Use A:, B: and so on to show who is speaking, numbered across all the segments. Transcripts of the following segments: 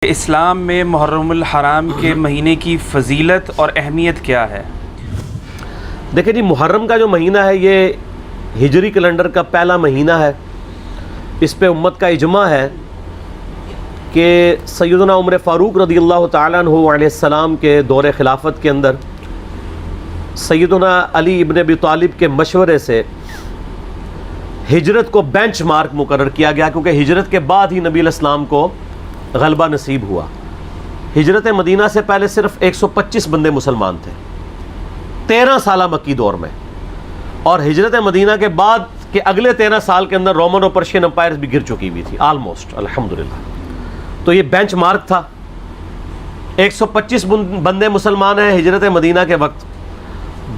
A: اسلام میں محرم الحرام کے مہینے کی فضیلت اور اہمیت کیا ہے؟
B: دیکھیں جی، محرم کا جو مہینہ ہے یہ ہجری کیلنڈر کا پہلا مہینہ ہے۔ اس پہ امت کا اجماع ہے کہ سیدنا عمر فاروق رضی اللہ تعالیٰ عنہ علیہ السلام کے دور خلافت کے اندر سیدنا علی ابن ابی طالب کے مشورے سے ہجرت کو بینچ مارک مقرر کیا گیا، کیونکہ ہجرت کے بعد ہی نبی علیہ السلام کو غلبہ نصیب ہوا۔ ہجرت مدینہ سے پہلے صرف 125 بندے مسلمان تھے 13 سالہ مکی دور میں، اور ہجرت مدینہ کے بعد کے اگلے 13 سال کے اندر رومن اور پرشین امپائرز بھی گر چکی ہوئی تھی آلموسٹ، الحمدللہ۔ تو یہ بینچ مارک تھا۔ 125 بندے مسلمان ہیں ہجرت مدینہ کے وقت۔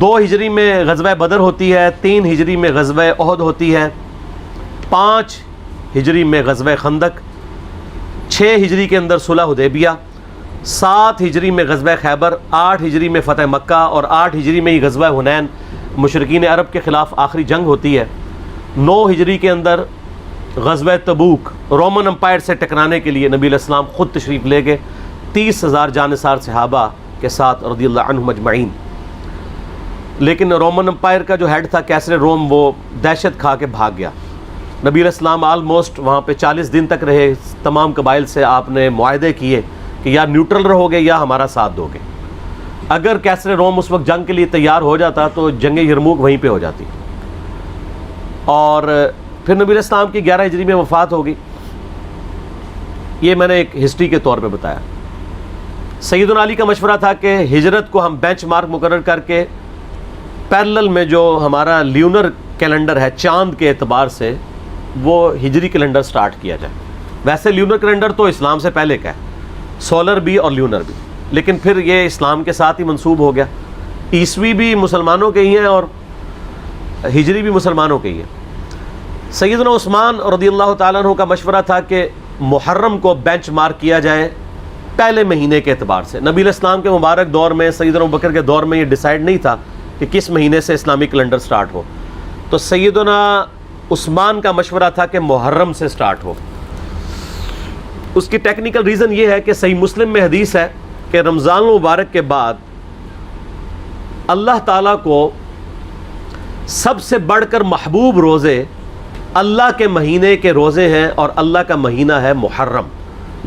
B: 2 ہجری میں غزوہ بدر ہوتی ہے، 3 ہجری میں غزوہ احد ہوتی ہے، 5 ہجری میں غزوہ خندق، 6 ہجری کے اندر صلح حدیبیہ، 7 ہجری میں غزوہ خیبر، 8 ہجری میں فتح مکہ، اور 8 ہجری میں ہی غزوہ حنین مشرکین عرب کے خلاف آخری جنگ ہوتی ہے۔ 9 ہجری کے اندر غزوہ تبوک رومن امپائر سے ٹکرانے کے لیے نبی علیہ السلام خود تشریف لے گئے 30,000 جانثار صحابہ کے ساتھ رضی اللہ عنہم اجمعین۔ لیکن رومن امپائر کا جو ہیڈ تھا کیسر روم، وہ دہشت کھا کے بھاگ گیا۔ نبی علیہ السلام آلموسٹ وہاں پہ 40 دن تک رہے۔ تمام قبائل سے آپ نے معاہدے کیے کہ یا نیوٹرل رہو گے یا ہمارا ساتھ دو گے۔ اگر کیسر روم اس وقت جنگ کے لیے تیار ہو جاتا تو جنگ یرموک وہیں پہ ہو جاتی، اور پھر نبی علیہ السلام کی 11 ہجری میں وفات ہوگی۔ یہ میں نے ایک ہسٹری کے طور پہ بتایا۔ سیدنا علی کا مشورہ تھا کہ ہجرت کو ہم بینچ مارک مقرر کر کے پیرلل میں جو ہمارا لیونر کیلنڈر ہے چاند کے اعتبار سے، وہ ہجری کیلنڈر سٹارٹ کیا جائے۔ ویسے لیونر کیلنڈر تو اسلام سے پہلے کا ہے، سولر بھی اور لیونر بھی، لیکن پھر یہ اسلام کے ساتھ ہی منسوب ہو گیا۔ عیسوی بھی مسلمانوں کے ہی ہیں اور ہجری بھی مسلمانوں کے ہی ہیں۔ سیدنا عثمان رضی اللہ تعالیٰ عنہ کا مشورہ تھا کہ محرم کو بینچ مارک کیا جائے پہلے مہینے کے اعتبار سے۔ نبی علیہ السلام کے مبارک دور میں، سیدنا ابوبکر کے دور میں یہ ڈیسائیڈ نہیں تھا کہ کس مہینے سے اسلامی کیلنڈر سٹارٹ ہو، تو سیدنا عثمان کا مشورہ تھا کہ محرم سے سٹارٹ ہو۔ اس کی ٹیکنیکل ریزن یہ ہے کہ صحیح مسلم میں حدیث ہے کہ رمضان المبارک کے بعد اللہ تعالیٰ کو سب سے بڑھ کر محبوب روزے اللہ کے مہینے کے روزے ہیں، اور اللہ کا مہینہ ہے محرم،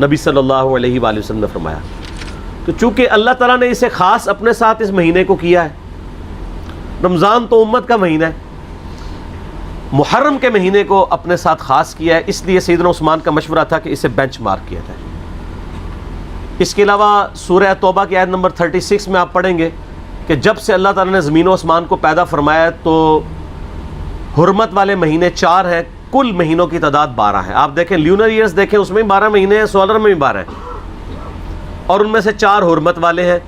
B: نبی صلی اللہ علیہ وآلہ وسلم نے فرمایا۔ تو چونکہ اللہ تعالیٰ نے اسے خاص اپنے ساتھ اس مہینے کو کیا ہے، رمضان تو امت کا مہینہ ہے، محرم کے مہینے کو اپنے ساتھ خاص کیا ہے، اس لیے سیدنا عثمان کا مشورہ تھا کہ اسے بینچ مارک کیا جائے۔ اس کے علاوہ سورہ توبہ کی آیت نمبر 36 میں آپ پڑھیں گے کہ جب سے اللہ تعالیٰ نے زمین و آسمان کو پیدا فرمایا تو حرمت والے مہینے 4 ہیں، کل مہینوں کی تعداد 12 ہے۔ آپ دیکھیں لیونر ایئرز دیکھیں، اس میں 12 مہینے ہیں، سولر میں بھی 12 ہیں، اور ان میں سے 4 حرمت والے ہیں۔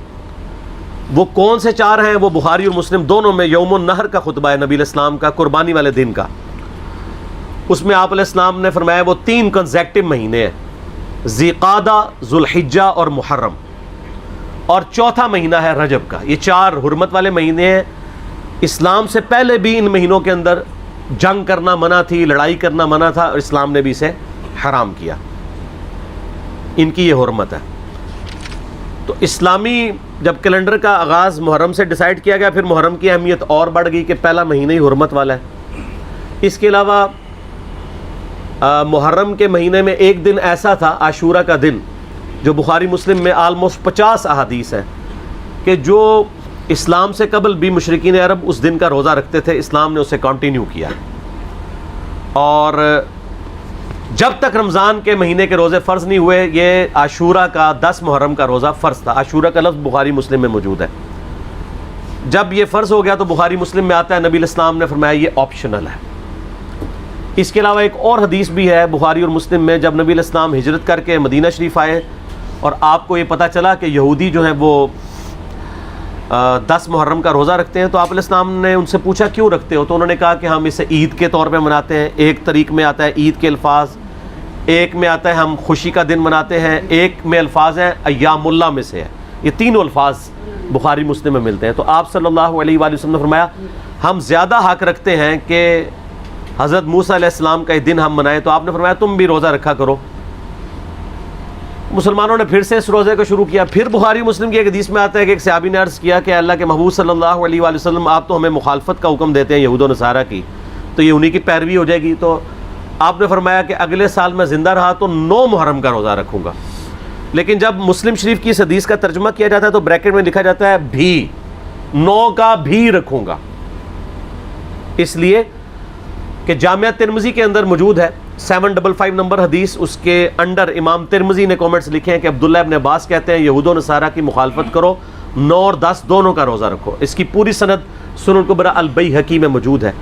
B: وہ کون سے 4 ہیں؟ وہ بخاری اور مسلم دونوں میں یوم النحر کا خطبہ ہے نبی علیہ السلام کا، قربانی والے دن کا۔ اس میں آپ علیہ السلام نے فرمایا وہ 3 کنزیکٹو مہینے ہیں، ذی-قعدہ، ذوالحجہ اور محرم، اور چوتھا مہینہ ہے رجب کا۔ یہ 4 حرمت والے مہینے ہیں۔ اسلام سے پہلے بھی ان مہینوں کے اندر جنگ کرنا منع تھی، لڑائی کرنا منع تھا، اور اسلام نے بھی اسے حرام کیا۔ ان کی یہ حرمت ہے۔ تو اسلامی جب کیلنڈر کا آغاز محرم سے ڈیسائیڈ کیا گیا، پھر محرم کی اہمیت اور بڑھ گئی کہ پہلا مہینہ ہی حرمت والا ہے۔ اس کے علاوہ محرم کے مہینے میں ایک دن ایسا تھا، عاشورہ کا دن، جو بخاری مسلم میں آلموسٹ 50 احادیث ہیں کہ جو اسلام سے قبل بھی مشرکین عرب اس دن کا روزہ رکھتے تھے، اسلام نے اسے کنٹینیو کیا، اور جب تک رمضان کے مہینے کے روزے فرض نہیں ہوئے، یہ عاشورہ کا 10 محرم کا روزہ فرض تھا۔ عاشورہ کا لفظ بخاری مسلم میں موجود ہے۔ جب یہ فرض ہو گیا تو بخاری مسلم میں آتا ہے نبی علیہ السلام نے فرمایا یہ آپشنل ہے۔ اس کے علاوہ ایک اور حدیث بھی ہے بخاری اور مسلم میں، جب نبی علیہ السلام ہجرت کر کے مدینہ شریف آئے اور آپ کو یہ پتہ چلا کہ یہودی جو ہیں وہ 10 محرم کا روزہ رکھتے ہیں، تو آپ علیہ السلام نے ان سے پوچھا کیوں رکھتے ہو؟ تو انہوں نے کہا کہ ہم اسے عید کے طور پہ مناتے ہیں۔ ایک طریق میں آتا ہے عید کے الفاظ، ایک میں آتا ہے ہم خوشی کا دن مناتے ہیں، ایک میں الفاظ ہیں ایام اللہ میں سے ہے۔ یہ تینوں الفاظ بخاری مسلم میں ملتے ہیں۔ تو آپ صلی اللہ علیہ وآلہ وسلم نے فرمایا ہم زیادہ حق رکھتے ہیں کہ حضرت موسیٰ علیہ السلام کا یہ دن ہم منائیں، تو آپ نے فرمایا تم بھی روزہ رکھا کرو۔ مسلمانوں نے پھر سے اس روزے کو شروع کیا. پھر بخاری مسلم کی ایک حدیث میں آتا ہے کہ ایک صحابی نے عرض کیا کہ اللہ کے محبوب صلی اللہ علیہ وآلہ وسلم آپ تو ہمیں مخالفت کا حکم دیتے ہیں یہود و نصارہ کی, تو یہ انہی کی پیروی ہو جائے گی. تو آپ نے فرمایا کہ اگلے سال میں زندہ رہا تو 9 محرم کا روزہ رکھوں گا. لیکن جب مسلم شریف کی اس حدیث کا ترجمہ کیا جاتا ہے تو بریکٹ میں لکھا جاتا ہے بھی, 9 کا بھی رکھوں گا, اس لیے کہ جامعہ ترمذی کے اندر موجود ہے 755 نمبر حدیث. اس کے انڈر امام ترمذی نے کومنٹس لکھے ہیں کہ عبداللہ ابن عباس کہتے ہیں یہود و نصارہ کی مخالفت کرو, 9 اور 10 دونوں کا روزہ رکھو. اس کی پوری سند سنن الکبریٰ البیہقی میں موجود ہے.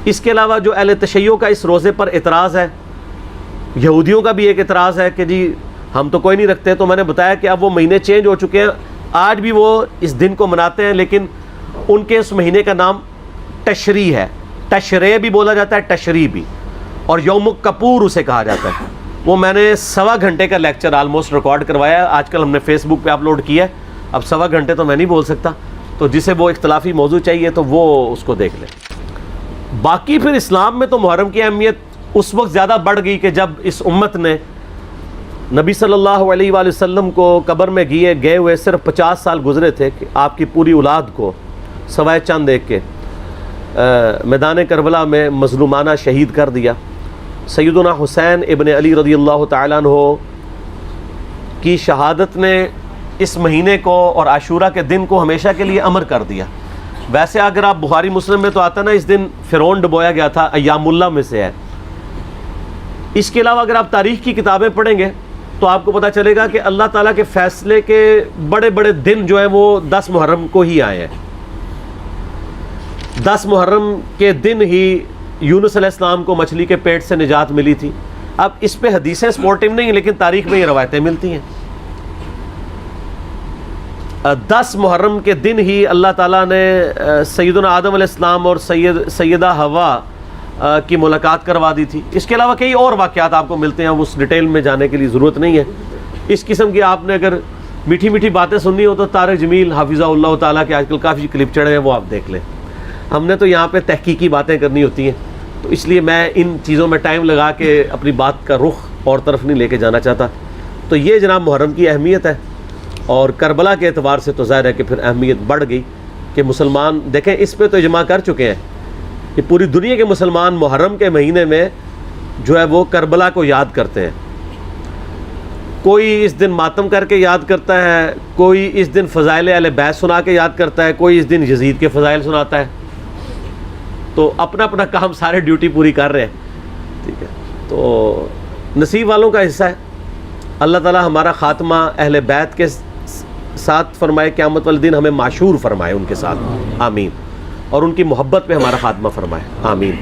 B: اس کے علاوہ جو اہل تشیع کا اس روزے پر اعتراض ہے, یہودیوں کا بھی ایک اعتراض ہے کہ جی ہم تو کوئی نہیں رکھتے, تو میں نے بتایا کہ اب وہ مہینے چینج ہو چکے ہیں, آج بھی وہ اس دن کو مناتے ہیں, لیکن ان کے اس مہینے کا نام تشریع ہے. تشریع بھی بولا جاتا ہے, تشریع بھی, اور یوم کپور اسے کہا جاتا ہے. وہ میں نے 1.25 گھنٹے کا لیکچر آلموسٹ ریکارڈ کروایا ہے, آج کل ہم نے فیس بک پہ اپلوڈ کیا ہے. اب 1.25 گھنٹے تو میں نہیں بول سکتا, تو جسے وہ اختلافی موضوع چاہیے تو وہ اس کو دیکھ لیں. باقی پھر اسلام میں تو محرم کی اہمیت اس وقت زیادہ بڑھ گئی کہ جب اس امت نے نبی صلی اللہ علیہ وآلہ وسلم کو قبر میں گئے ہوئے صرف 50 سال گزرے تھے کہ آپ کی پوری اولاد کو سوائے چند ایک کے میدان کربلا میں مظلومانہ شہید کر دیا. سیدنا حسین ابن علی رضی اللہ تعالیٰ عنہ کی شہادت نے اس مہینے کو اور عاشورہ کے دن کو ہمیشہ کے لیے امر کر دیا. ویسے اگر آپ بخاری مسلم میں تو آتا نا اس دن فرعون ڈبویا گیا تھا, ایام اللہ میں سے ہے. اس کے علاوہ اگر آپ تاریخ کی کتابیں پڑھیں گے تو آپ کو پتہ چلے گا کہ اللہ تعالیٰ کے فیصلے کے بڑے بڑے دن جو ہیں وہ 10 محرم کو ہی آئے ہیں. 10 محرم کے دن ہی یونس علیہ السلام کو مچھلی کے پیٹ سے نجات ملی تھی. اب اس پہ حدیثیں سپورٹیو نہیں ہیں, لیکن تاریخ میں یہ روایتیں ملتی ہیں. 10 محرم کے دن ہی اللہ تعالیٰ نے سیدنا آدم علیہ السلام اور سیدہ حوا کی ملاقات کروا دی تھی. اس کے علاوہ کئی اور واقعات آپ کو ملتے ہیں, اس ڈیٹیل میں جانے کے لیے ضرورت نہیں ہے. اس قسم کی آپ نے اگر میٹھی میٹھی باتیں سننی ہو تو طارق جمیل حافظہ اللہ تعالیٰ کے آج کل کافی کلپ چڑھے ہیں, وہ آپ دیکھ لیں. ہم نے تو یہاں پہ تحقیقی باتیں کرنی ہوتی ہیں, تو اس لیے میں ان چیزوں میں ٹائم لگا کے اپنی بات کا رخ اور طرف نہیں لے کے جانا چاہتا. تو یہ جناب محرم کی اہمیت ہے, اور کربلا کے اعتبار سے تو ظاہر ہے کہ پھر اہمیت بڑھ گئی کہ مسلمان دیکھیں اس پہ تو اجماع کر چکے ہیں کہ پوری دنیا کے مسلمان محرم کے مہینے میں جو ہے وہ کربلا کو یاد کرتے ہیں. کوئی اس دن ماتم کر کے یاد کرتا ہے, کوئی اس دن فضائل اہل بیت سنا کے یاد کرتا ہے, کوئی اس دن یزید کے فضائل سناتا ہے. تو اپنا اپنا کام سارے ڈیوٹی پوری کر رہے ہیں, ٹھیک ہے. تو نصیب والوں کا حصہ ہے. اللہ تعالیٰ ہمارا خاتمہ اہل بیت کے ساتھ فرمائے, قیامت والے دن ہمیں معشور فرمائے ان کے ساتھ, آمین. اور ان کی محبت پہ ہمارا خاتمہ فرمائے, آمین.